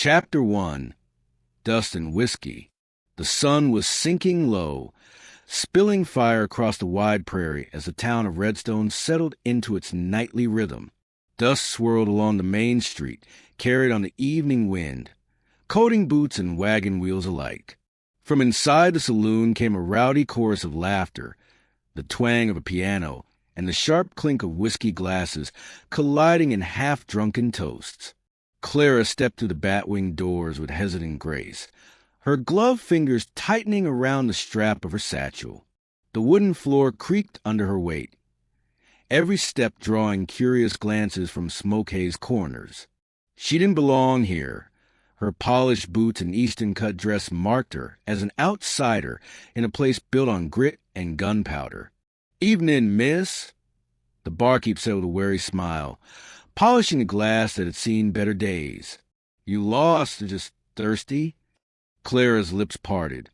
Chapter 1. Dust and Whiskey. The sun was sinking low, spilling fire across the wide prairie as the town of Redstone settled into its nightly rhythm. Dust swirled along the main street, carried on the evening wind, coating boots and wagon wheels alike. From inside the saloon came a rowdy chorus of laughter, the twang of a piano, and the sharp clink of whiskey glasses colliding in half-drunken toasts. Clara stepped through the bat-winged doors with hesitant grace, her gloved fingers tightening around the strap of her satchel. The wooden floor creaked under her weight, every step drawing curious glances from smoke-hazed corners. She didn't belong here. Her polished boots and Eastern-cut dress marked her as an outsider in a place built on grit and gunpowder. "Evening, miss," the barkeep said with a wary smile, polishing a glass that had seen better days. "You lost or just thirsty?" Clara's lips parted,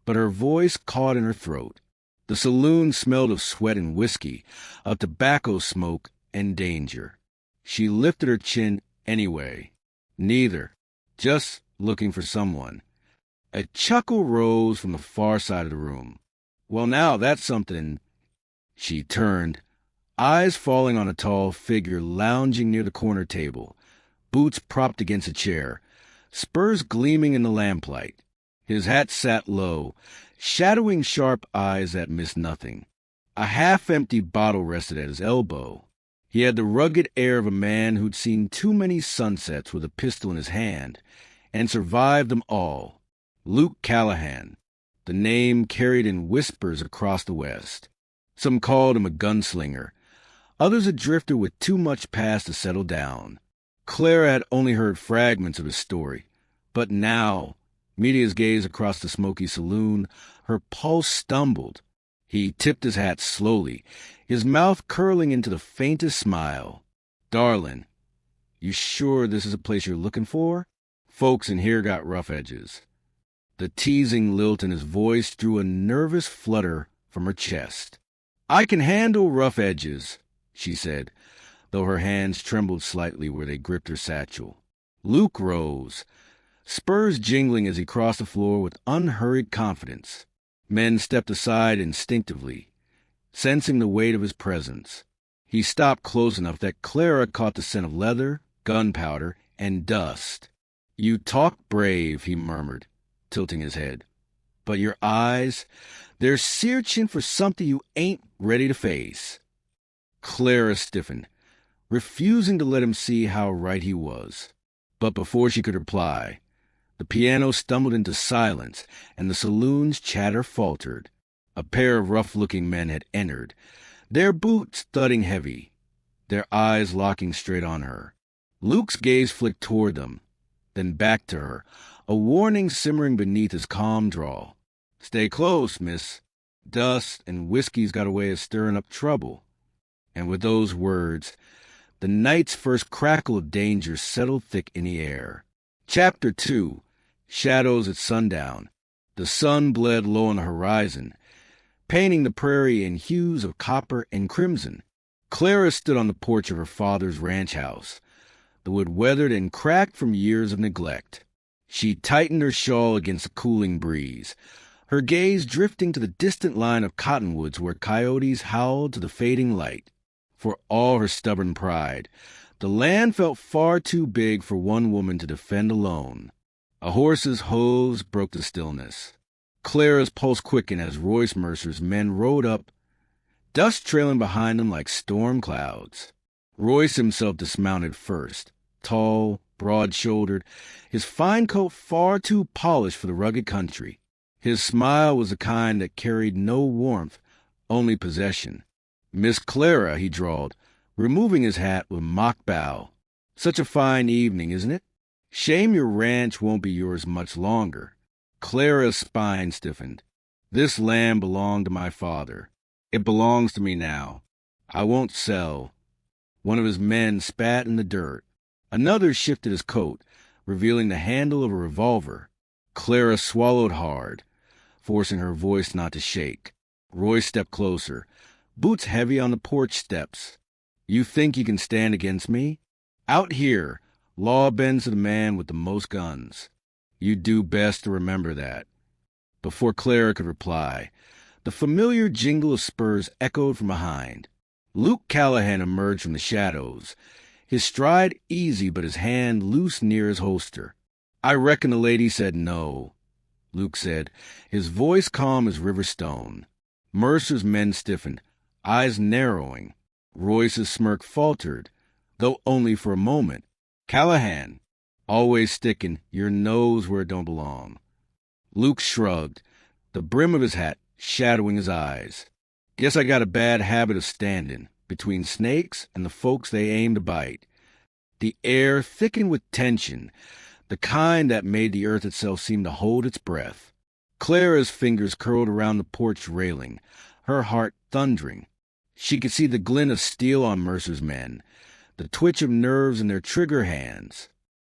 but her voice caught in her throat. The saloon smelled of sweat and whiskey, of tobacco smoke and danger. She lifted her chin anyway. "Neither. Just looking for someone." A chuckle rose from the far side of the room. "Well, now, that's something." She turned, eyes falling on a tall figure lounging near the corner table, boots propped against a chair, spurs gleaming in the lamplight. His hat sat low, shadowing sharp eyes that missed nothing. A half-empty bottle rested at his elbow. He had the rugged air of a man who'd seen too many sunsets with a pistol in his hand, and survived them all. Luke Callahan, the name carried in whispers across the West. Some called him a gunslinger, others a drifter with too much past to settle down. Clara had only heard fragments of his story, but now, meeting his gaze across the smoky saloon, her pulse stumbled. He tipped his hat slowly, his mouth curling into the faintest smile. "Darling, you sure this is a place you're looking for? Folks in here got rough edges." The teasing lilt in his voice drew a nervous flutter from her chest. "I can handle rough edges," she said, though her hands trembled slightly where they gripped her satchel. Luke rose, spurs jingling as he crossed the floor with unhurried confidence. Men stepped aside instinctively, sensing the weight of his presence. He stopped close enough that Clara caught the scent of leather, gunpowder, and dust. "You talk brave," he murmured, tilting his head. "But your eyes, they're searching for something you ain't ready to face." Clara stiffened, refusing to let him see how right he was. But before she could reply, the piano stumbled into silence, and the saloon's chatter faltered. A pair of rough-looking men had entered, their boots thudding heavy, their eyes locking straight on her. Luke's gaze flicked toward them, then back to her, a warning simmering beneath his calm drawl. "Stay close, miss. Dust and whiskey's got a way of stirring up trouble." And with those words, the night's first crackle of danger settled thick in the air. Chapter 2. Shadows at Sundown. The sun bled low on the horizon, painting the prairie in hues of copper and crimson. Clara stood on the porch of her father's ranch house, the wood weathered and cracked from years of neglect. She tightened her shawl against the cooling breeze, her gaze drifting to the distant line of cottonwoods where coyotes howled to the fading light. For all her stubborn pride, the land felt far too big for one woman to defend alone. A horse's hooves broke the stillness. Clara's pulse quickened as Royce Mercer's men rode up, dust trailing behind them like storm clouds. Royce himself dismounted first, tall, broad-shouldered, his fine coat far too polished for the rugged country. His smile was the kind that carried no warmth, only possession. "Miss Clara," he drawled, removing his hat with mock bow. "Such a fine evening, isn't it? Shame your ranch won't be yours much longer." Clara's spine stiffened. "This land belonged to my father. It belongs to me now. I won't sell." One of his men spat in the dirt. Another shifted his coat, revealing the handle of a revolver. Clara swallowed hard, forcing her voice not to shake. Roy stepped closer, boots heavy on the porch steps. "You think you can stand against me? Out here, Law bends to the man with the most guns. You do best to remember that. Before Clara could reply, the familiar jingle of spurs echoed from behind. Luke Callahan emerged from the shadows, his stride easy but his hand loose near his holster. "I reckon the lady said no," Luke said, his voice calm as river stone. Mercer's men stiffened, eyes narrowing. Royce's smirk faltered, though only for a moment. "Callahan, always sticking your nose where it don't belong." Luke shrugged, the brim of his hat shadowing his eyes. "Guess I got a bad habit of standing between snakes and the folks they aim to bite." The air thickened with tension, the kind that made the earth itself seem to hold its breath. Clara's fingers curled around the porch railing, her heart thundering. She could see the glint of steel on Mercer's men, the twitch of nerves in their trigger hands.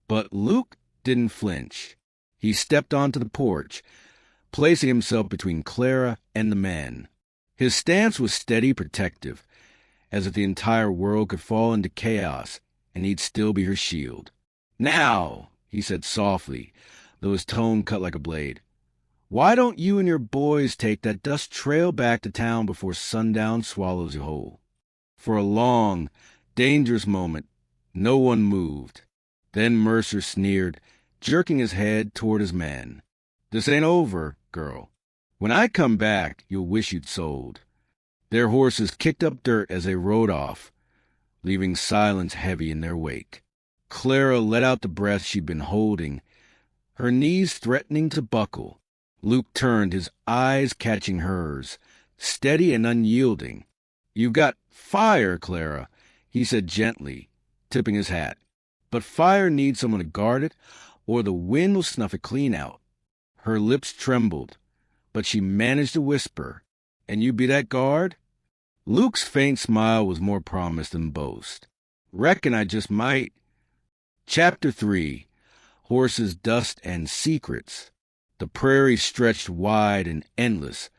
But Luke didn't flinch. He stepped onto the porch, placing himself between Clara and the men. His stance was steady, protective, as if the entire world could fall into chaos and he'd still be her shield. "Now," he said softly, though his tone cut like a blade, "why don't you and your boys take that dust trail back to town before sundown swallows you whole?" For a long, dangerous moment, no one moved. Then Mercer sneered, jerking his head toward his men. "This ain't over, girl. When I come back, you'll wish you'd sold." Their horses kicked up dirt as they rode off, leaving silence heavy in their wake. Clara let out the breath she'd been holding, her knees threatening to buckle. Luke turned, his eyes catching hers, steady and unyielding. "You've got fire, Clara," he said gently, tipping his hat. "But fire needs someone to guard it, or the wind will snuff it clean out." Her lips trembled, but she managed to whisper, "And you be that guard?" Luke's faint smile was more promise than boast. "Reckon I just might." Chapter 3. Horses, Dust, and Secrets. The prairie stretched wide and endless,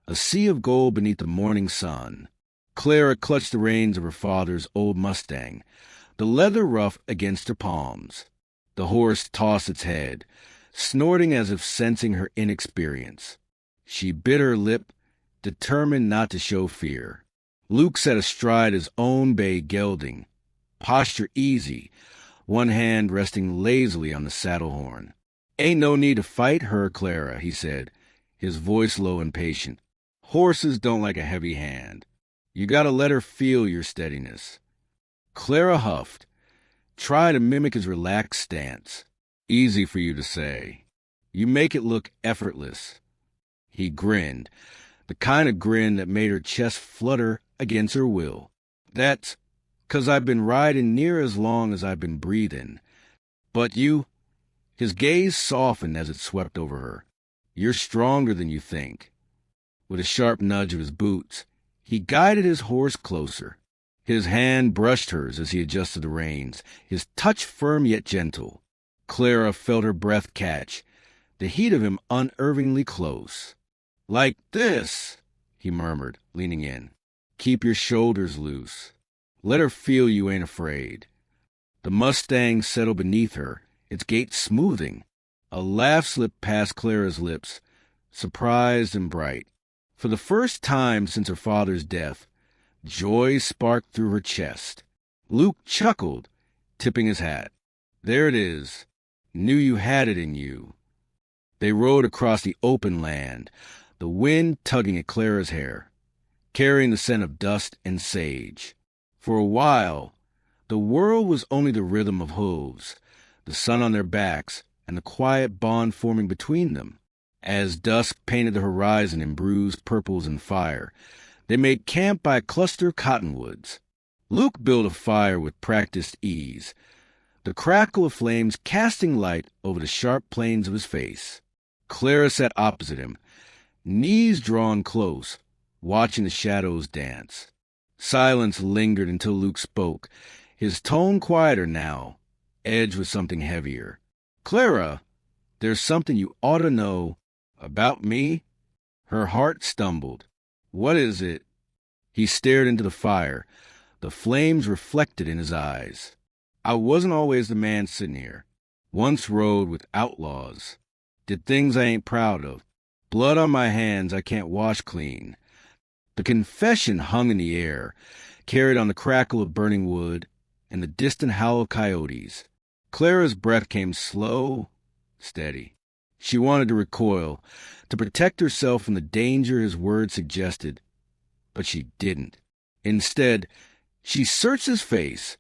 a sea of gold beneath the morning sun. Clara clutched the reins of her father's old mustang, the leather ruff against her palms. The horse tossed its head, snorting as if sensing her inexperience. She bit her lip, determined not to show fear. Luke sat astride his own bay gelding, posture easy, one hand resting lazily on the saddle horn. "Ain't no need to fight her, Clara," he said, his voice low and patient. "Horses don't like a heavy hand. You gotta let her feel your steadiness." Clara huffed, trying to mimic his relaxed stance. "Easy for you to say. You make it look effortless." He grinned, the kind of grin that made her chest flutter against her will. "That's 'cause I've been riding near as long as I've been breathing. But you—" his gaze softened as it swept over her. "You're stronger than you think." With a sharp nudge of his boots, he guided his horse closer. His hand brushed hers as he adjusted the reins, his touch firm yet gentle. Clara felt her breath catch, the heat of him unervingly close. "Like this," he murmured, leaning in. "Keep your shoulders loose. Let her feel you ain't afraid." The mustang settled beneath her, its gait smoothing. A laugh slipped past Clara's lips, surprised and bright. For the first time since her father's death, joy sparked through her chest. Luke chuckled, tipping his hat. "There it is. Knew you had it in you." They rode across the open land, the wind tugging at Clara's hair, carrying the scent of dust and sage. For a while, the world was only the rhythm of hooves, the sun on their backs, and the quiet bond forming between them. As dusk painted the horizon in bruised purples and fire, they made camp by a cluster of cottonwoods. Luke built a fire with practiced ease, the crackle of flames casting light over the sharp planes of his face. Clara sat opposite him, knees drawn close, watching the shadows dance. Silence lingered until Luke spoke, his tone quieter now, edged with something heavier. "Clara, there's something you ought to know about me." Her heart stumbled. "What is it?" He stared into the fire, the flames reflected in his eyes. I wasn't always the man sitting here. Once rode with outlaws. Did things I ain't proud of. Blood on my hands I can't wash clean. The confession hung in the air, carried on the crackle of burning wood and the distant howl of coyotes. Clara's breath came slow, steady. She wanted to recoil, to protect herself from the danger his words suggested, but she didn't. Instead, she searched his face,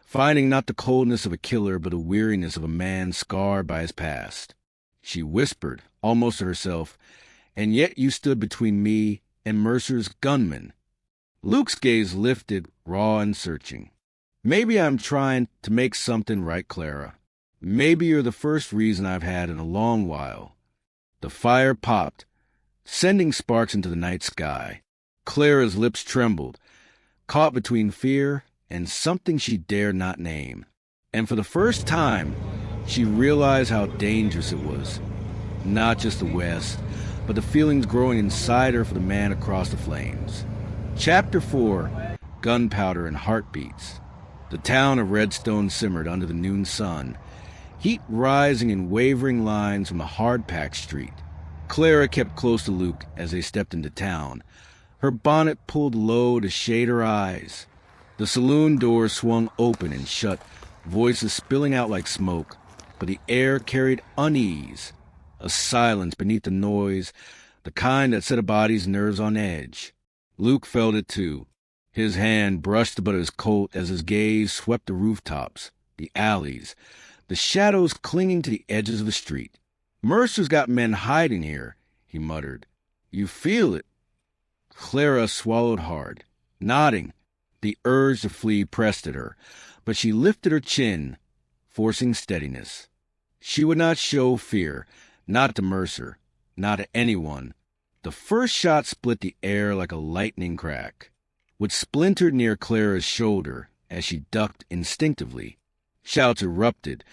finding not the coldness of a killer but the weariness of a man scarred by his past. She whispered, almost to herself, "And yet you stood between me and Mercer's gunman." Luke's gaze lifted, raw and searching. "Maybe I'm trying to make something right, Clara. Maybe you're the first reason I've had in a long while." The fire popped, sending sparks into the night sky. Clara's lips trembled, caught between fear and something she dared not name. And for the first time, she realized how dangerous it was. Not just the West, but the feelings growing inside her for the man across the flames. Chapter 4, Gunpowder and Heartbeats. The town of Redstone simmered under the noon sun, heat rising in wavering lines from the hard-packed street. Clara kept close to Luke as they stepped into town, her bonnet pulled low to shade her eyes. The saloon doors swung open and shut, voices spilling out like smoke, but the air carried unease, a silence beneath the noise, the kind that set a body's nerves on edge. Luke felt it too. His hand brushed above his coat as his gaze swept the rooftops, the alleys, the shadows clinging to the edges of the street. "Mercer's got men hiding here," he muttered. "You feel it?" Clara swallowed hard, nodding. The urge to flee pressed at her, but she lifted her chin, forcing steadiness. She would not show fear, not to Mercer, not to anyone. The first shot split the air like a lightning crack, which splintered near Clara's shoulder as she ducked instinctively. Shouts erupted,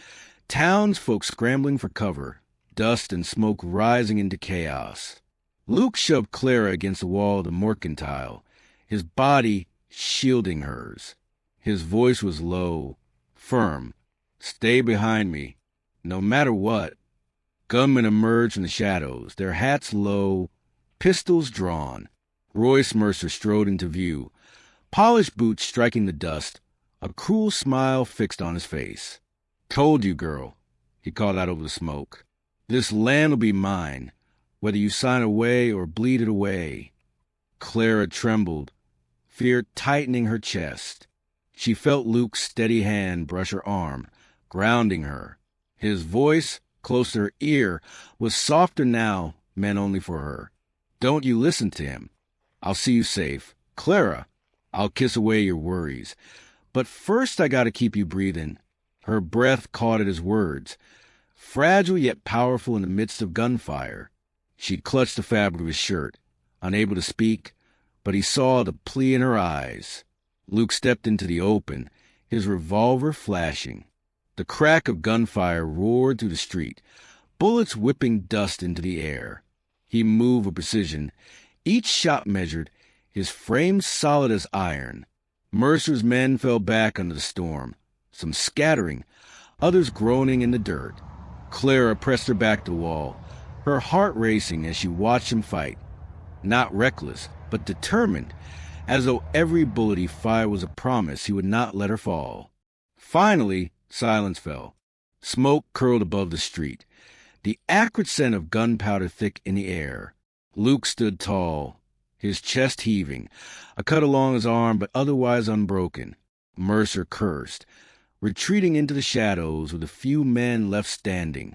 townsfolk scrambling for cover, dust and smoke rising into chaos. Luke shoved Clara against the wall of the mercantile, his body shielding hers. His voice was low, firm. "Stay behind me, no matter what." Gunmen emerged from the shadows, their hats low, pistols drawn. Royce Mercer strode into view, polished boots striking the dust, a cruel smile fixed on his face. "Told you, girl," he called out over the smoke. "This land will be mine, whether you sign away or bleed it away." Clara trembled, fear tightening her chest. She felt Luke's steady hand brush her arm, grounding her. His voice, close to her ear, was softer now, meant only for her. "Don't you listen to him. I'll see you safe. Clara, I'll kiss away your worries. But first I gotta keep you breathing." Her breath caught at his words, fragile yet powerful in the midst of gunfire. She clutched the fabric of his shirt, unable to speak, but he saw the plea in her eyes. Luke stepped into the open, his revolver flashing. The crack of gunfire roared through the street, bullets whipping dust into the air. He moved with precision, each shot measured, his frame solid as iron. Mercer's men fell back under the storm, some scattering, others groaning in the dirt. Clara pressed her back to the wall, her heart racing as she watched him fight. Not reckless, but determined, as though every bullet he fired was a promise he would not let her fall. Finally, silence fell. Smoke curled above the street, the acrid scent of gunpowder thick in the air. Luke stood tall, his chest heaving, a cut along his arm but otherwise unbroken. Mercer cursed, retreating into the shadows with a few men left standing.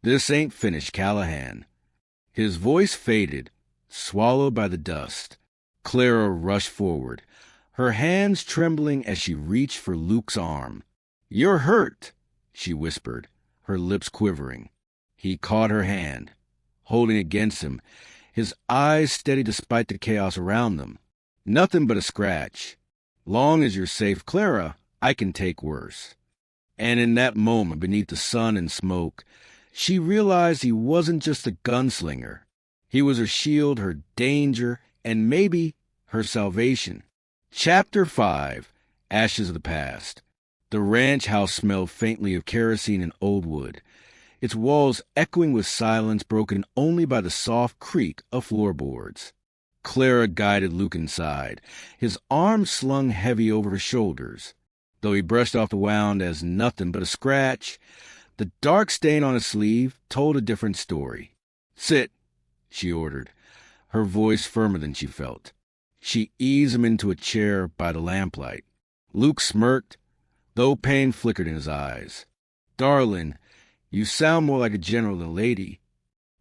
"This ain't finished, Callahan." His voice faded, swallowed by the dust. Clara rushed forward, her hands trembling as she reached for Luke's arm. "You're hurt," she whispered, her lips quivering. He caught her hand, holding it against him, his eyes steady despite the chaos around them. "Nothing but a scratch. Long as you're safe, Clara, I can take worse." And in that moment, beneath the sun and smoke, she realized he wasn't just a gunslinger. He was her shield, her danger, and maybe her salvation. Chapter 5, Ashes of the Past. The ranch house smelled faintly of kerosene and old wood, its walls echoing with silence broken only by the soft creak of floorboards. Clara guided Luke inside, his arms slung heavy over her shoulders. Though he brushed off the wound as nothing but a scratch, the dark stain on his sleeve told a different story. "Sit," she ordered, her voice firmer than she felt. She eased him into a chair by the lamplight. Luke smirked, though pain flickered in his eyes. "Darling, you sound more like a general than a lady."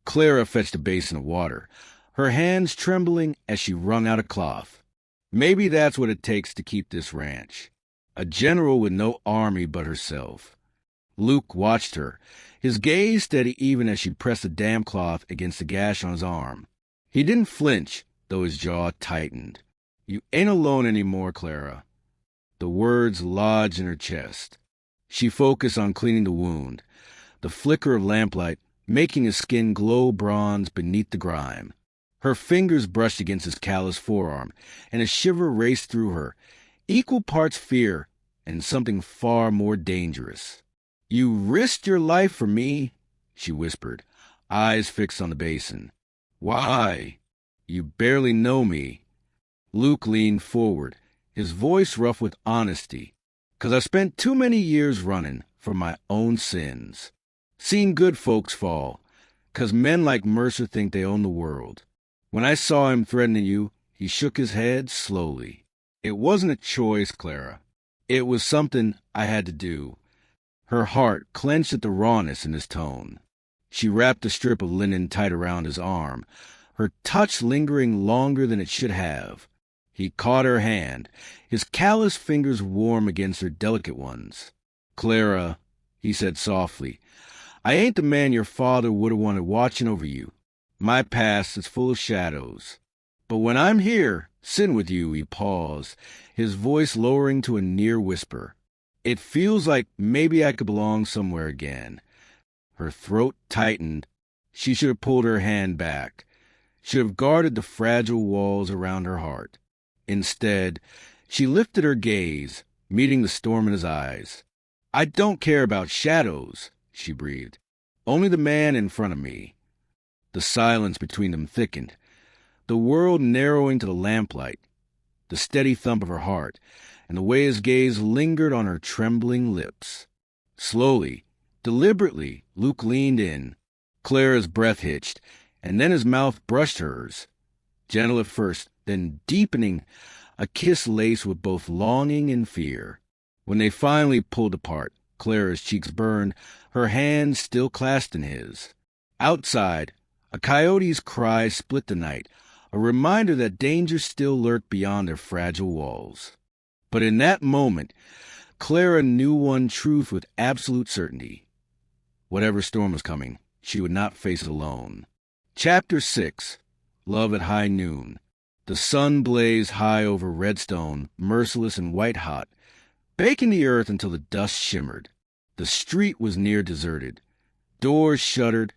Clara fetched a basin of water, her hands trembling as she wrung out a cloth. "Maybe that's what it takes to keep this ranch. A general with no army but herself." Luke watched her, his gaze steady even as she pressed the damp cloth against the gash on his arm. He didn't flinch, though his jaw tightened. "You ain't alone anymore, Clara." The words lodged in her chest. She focused on cleaning the wound, the flicker of lamplight making his skin glow bronze beneath the grime. Her fingers brushed against his calloused forearm, and a shiver raced through her, equal parts fear and something far more dangerous. "You risked your life for me," she whispered, eyes fixed on the basin. "Why? You barely know me." Luke leaned forward, his voice rough with honesty. "'Cause I spent too many years running from my own sins. Seen good folks fall, 'cause men like Mercer think they own the world. When I saw him threatening you, he shook his head slowly. It wasn't a choice, Clara. It was something I had to do." Her heart clenched at the rawness in his tone. She wrapped a strip of linen tight around his arm, her touch lingering longer than it should have. He caught her hand, his callous fingers warm against her delicate ones. "Clara," he said softly, "I ain't the man your father would have wanted watching over you. My past is full of shadows. But when I'm here, sitting with you," he paused, his voice lowering to a near whisper, "it feels like maybe I could belong somewhere again." Her throat tightened. She should have pulled her hand back, should have guarded the fragile walls around her heart. Instead, she lifted her gaze, meeting the storm in his eyes. "I don't care about shadows," she breathed. "Only the man in front of me." The silence between them thickened, the world narrowing to the lamplight, the steady thump of her heart, and the way his gaze lingered on her trembling lips. Slowly, deliberately, Luke leaned in. Clara's breath hitched, and then his mouth brushed hers. Gentle at first, then deepening, a kiss laced with both longing and fear. When they finally pulled apart, Clara's cheeks burned, her hands still clasped in his. Outside, a coyote's cry split the night, a reminder that danger still lurked beyond their fragile walls. But in that moment, Clara knew one truth with absolute certainty. Whatever storm was coming, she would not face it alone. Chapter 6. Love at High Noon. The sun blazed high over Redstone, merciless and white-hot, baking the earth until the dust shimmered. The street was near deserted. Doors shuttered,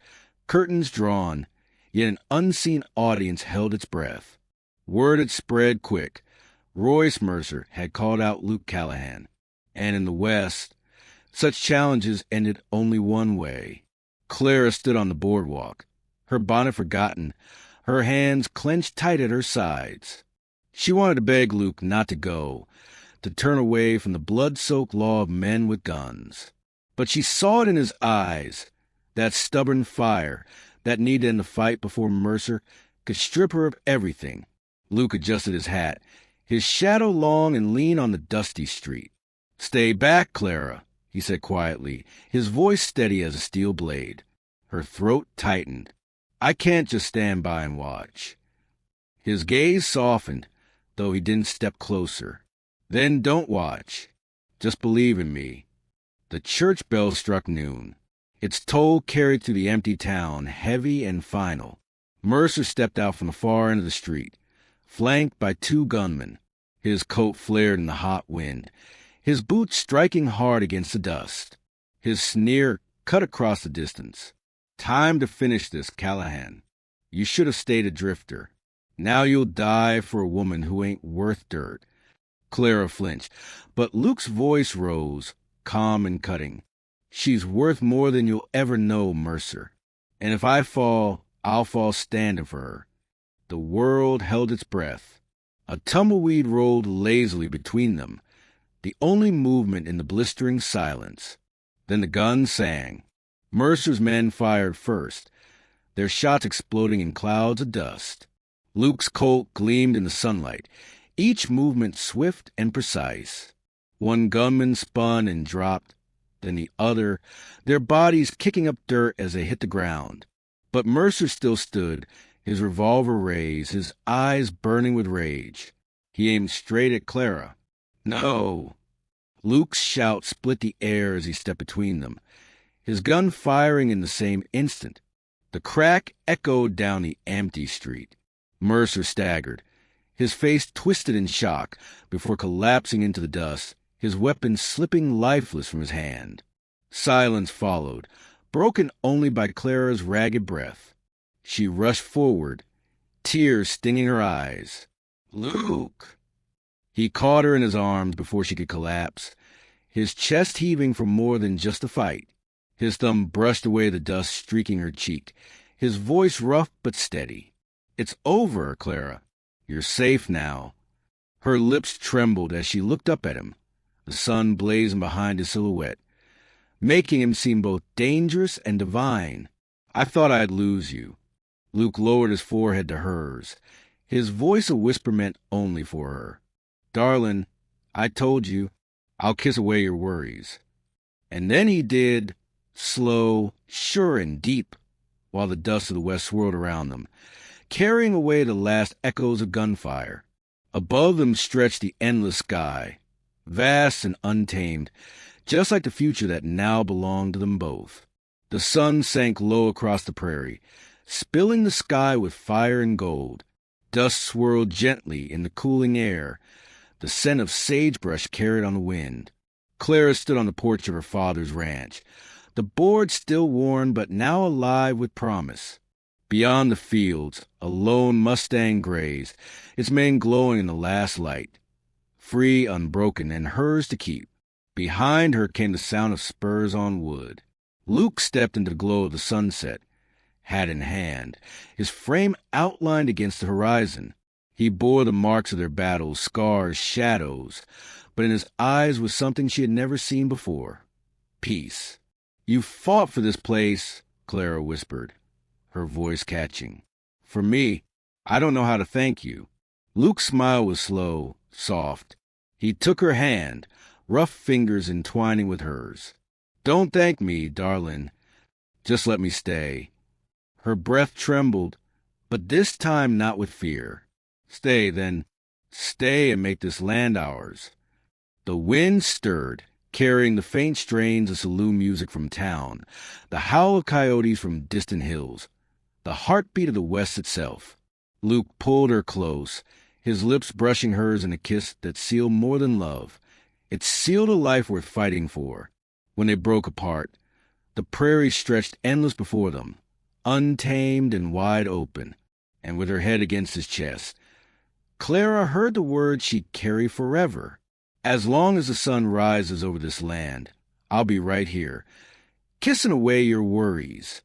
curtains drawn, yet an unseen audience held its breath. Word had spread quick. Royce Mercer had called out Luke Callahan. And in the West, such challenges ended only one way. Clara stood on the boardwalk, her bonnet forgotten, her hands clenched tight at her sides. She wanted to beg Luke not to go, to turn away from the blood-soaked law of men with guns. But she saw it in his eyes, that stubborn fire, that need to end the fight before Mercer could strip her of everything. Luke adjusted his hat, his shadow long and lean on the dusty street. "Stay back, Clara," he said quietly, his voice steady as a steel blade. Her throat tightened. "I can't just stand by and watch." His gaze softened, though he didn't step closer. "Then don't watch. Just believe in me." The church bell struck noon. Its toll carried through the empty town, heavy and final. Mercer stepped out from the far end of the street, flanked by two gunmen. His coat flared in the hot wind, his boots striking hard against the dust. His sneer cut across the distance. "Time to finish this, Callahan. You should have stayed a drifter. Now you'll die for a woman who ain't worth dirt." Clara flinched, but Luke's voice rose, calm and cutting. "She's worth more than you'll ever know, Mercer. And if I fall, I'll fall standing for her." The world held its breath. A tumbleweed rolled lazily between them, the only movement in the blistering silence. Then the gun sang. Mercer's men fired first, their shots exploding in clouds of dust. Luke's Colt gleamed in the sunlight, each movement swift and precise. One gunman spun and dropped, then the other, their bodies kicking up dirt as they hit the ground. But Mercer still stood, his revolver raised, his eyes burning with rage. He aimed straight at Clara. "No!" Luke's shout split the air as he stepped between them, his gun firing in the same instant. The crack echoed down the empty street. Mercer staggered, his face twisted in shock before collapsing into the dust, his weapon slipping lifeless from his hand. Silence followed, broken only by Clara's ragged breath. She rushed forward, tears stinging her eyes. "Luke!" He caught her in his arms before she could collapse, his chest heaving for more than just a fight. His thumb brushed away the dust streaking her cheek, his voice rough but steady. "It's over, Clara. You're safe now." Her lips trembled as she looked up at him, the sun blazing behind his silhouette, making him seem both dangerous and divine. "I thought I'd lose you." Luke lowered his forehead to hers, his voice a whisper meant only for her. "Darling, I told you, I'll kiss away your worries." And then he did, slow, sure and deep, while the dust of the west swirled around them, carrying away the last echoes of gunfire. Above them stretched the endless sky, vast and untamed, just like the future that now belonged to them both. The sun sank low across the prairie, spilling the sky with fire and gold. Dust swirled gently in the cooling air, the scent of sagebrush carried on the wind. Clara stood on the porch of her father's ranch, the boards still worn but now alive with promise. Beyond the fields, a lone mustang grazed, its mane glowing in the last light, free, unbroken, and hers to keep. Behind her came the sound of spurs on wood. Luke stepped into the glow of the sunset, hat in hand, his frame outlined against the horizon. He bore the marks of their battles, scars, shadows, but in his eyes was something she had never seen before. Peace. "You fought for this place," Clara whispered, her voice catching. "For me, I don't know how to thank you." Luke's smile was slow, soft. He took her hand, rough fingers entwining with hers. "Don't thank me, darling. Just let me stay." Her breath trembled, but this time not with fear. "Stay, then. Stay and make this land ours." The wind stirred, carrying the faint strains of saloon music from town, the howl of coyotes from distant hills, the heartbeat of the West itself. Luke pulled her close, his lips brushing hers in a kiss that sealed more than love. It sealed a life worth fighting for. When they broke apart, the prairie stretched endless before them, untamed and wide open, and with her head against his chest, Clara heard the words she'd carry forever. "As long as the sun rises over this land, I'll be right here, kissing away your worries."